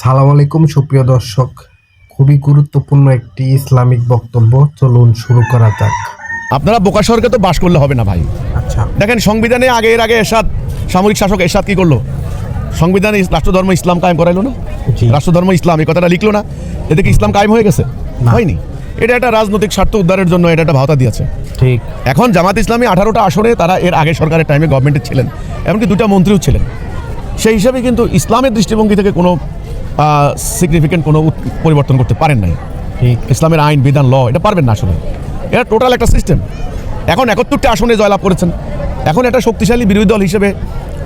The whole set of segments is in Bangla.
সালাম আলাইকুম সুপ্রিয় দর্শক, খুবই গুরুত্বপূর্ণ একটি ইসলামিক বক্তব্য, চলুন শুরু করা যাক। আপনারা বোকা শহরকে তো বাস করলে হবে না ভাই। আচ্ছা, দেখেন সংবিধানে এর আগে এরশাদ, সামরিক শাসক এরশাদ কি করলো? সংবিধানে রাষ্ট্রধর্ম ইসলাম কায়েম করাইলো না? জি। রাষ্ট্রধর্ম ইসলাম এই কথাটা লিখলো না? এতে কি ইসলাম কায়েম হয়ে গেছে? না। হয়নি। এটা একটা রাজনৈতিক স্বার্থ উদ্ধারের জন্য এটা একটা ভাওতা দিয়েছে। ঠিক। এখন জামাত ইসলামী 18টা আসনে তারা এর আগে সরকারের টাইমে গভর্নমেন্টে ছিলেন, এমনকি 2টা মন্ত্রীও ছিলেন। সেই হিসাবে কিন্তু ইসলামের দৃষ্টিভঙ্গি থেকে কোনো সিগনিফিকেন্ট কোনো পরিবর্তন করতে পারেন নাই। ঠিক। ইসলামের আইন বিধান ল এটা পারবেন না আসলে। এটা টোটাল একটা সিস্টেম। এখন 71টা আসনে জয়লাভ করেছেন, এখন একটা শক্তিশালী বিরোধী দল হিসেবে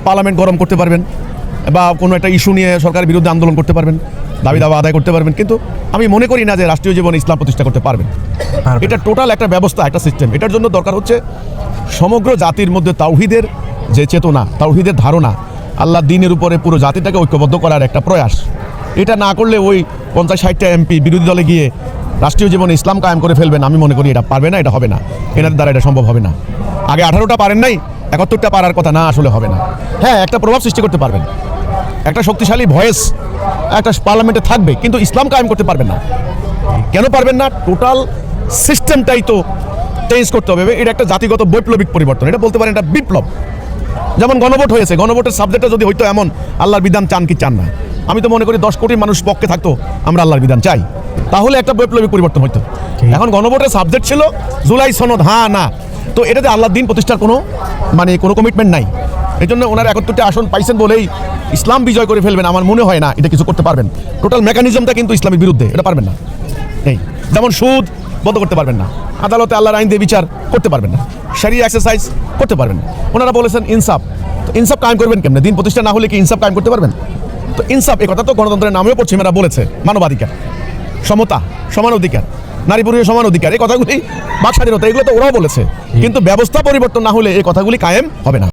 পার্লামেন্ট গরম করতে পারবেন বা কোনো একটা ইস্যু নিয়ে সরকারের বিরুদ্ধে আন্দোলন করতে পারবেন, দাবি দাওয়া আদায় করতে পারবেন, কিন্তু আমি মনে করি না যে রাষ্ট্রীয় জীবনে ইসলাম প্রতিষ্ঠা করতে পারবেন। পারবেন। এটা টোটাল একটা ব্যবস্থা, একটা সিস্টেম। এটার জন্য দরকার হচ্ছে সমগ্র জাতির মধ্যে তাওহীদের যে চেতনা, তাওহীদের ধারণা, আল্লাহ দ্বীনের উপরে পুরো জাতিটাকে ঐক্যবদ্ধ করার একটা প্রয়াস। এটা না করলে ওই 50-60টা এমপি বিরোধী দলে গিয়ে রাষ্ট্রীয় জীবনে ইসলাম কায়েম করে ফেলবেন, আমি মনে করি এটা পারবে না, এটা হবে না, এনাদের দ্বারা এটা সম্ভব হবে না। আগে 18টা পারেন নাই, 71টা পারার কথা না, আসলে হবে না। হ্যাঁ, একটা প্রভাব সৃষ্টি করতে পারবেন, একটা শক্তিশালী ভয়েস একটা পার্লামেন্টে থাকবে, কিন্তু ইসলাম কায়েম করতে পারবেন না। কেন পারবেন না? টোটাল সিস্টেমটাই তো চেঞ্জ করতে হবে। এটা একটা জাতিগত বৈপ্লবিক পরিবর্তন, এটা বলতে পারেন এটা বিপ্লব। যেমন গণভোট হয়েছে, গণভোটের সাবজেক্টটা যদি হইতো এমন আল্লাহর বিধান চান কি চান না, আমি তো মনে করি 10 কোটি মানুষ পক্ষে থাকতো আমরা আল্লাহর বিধান চাই, তাহলে একটা বৈপ্লবিক পরিবর্তন হইতো। এখন গণভোটের সাবজেক্ট ছিল জুলাই সনদ, হ্যাঁ না, তো এটাতে আল্লাহর দিন প্রতিষ্ঠার কোনো কোনো কমিটমেন্ট নাই। এই জন্য ওনারা 71টা আসন পাইছেন বলেই ইসলাম বিজয় করে ফেলবেন, আমার মনে হয় না এটা কিছু করতে পারবেন। টোটাল মেকানিজমটা কিন্তু ইসলামের বিরুদ্ধে, এটা পারবেন না। এই যেমন সুদ বন্ধ করতে পারবেন না, আদালতে আল্লাহর আইন দিয়ে বিচার করতে পারবেন না, শরিয়া এক্সারসাইজ করতে পারবেন না। ওনারা বলেছেন ইনসাফ, তো ইনসাফ কায়েম করবেন কেমনে? দিন প্রতিষ্ঠা না হলে কি ইনসাফ কায়েম করতে পারবেন? তো ইনসাফ এই কথা তো গণতন্ত্রের নামেও পশ্চিমেরা বলেছে, মানবাধিকার, সমতা, সমান অধিকার, নারী পুরুষের সমান অধিকার, এই কথাগুলি, বাক স্বাধীনতা, এগুলো তো ওরাও বলেছে, কিন্তু ব্যবস্থা পরিবর্তন না হলে এই কথাগুলি কায়েম হবে না।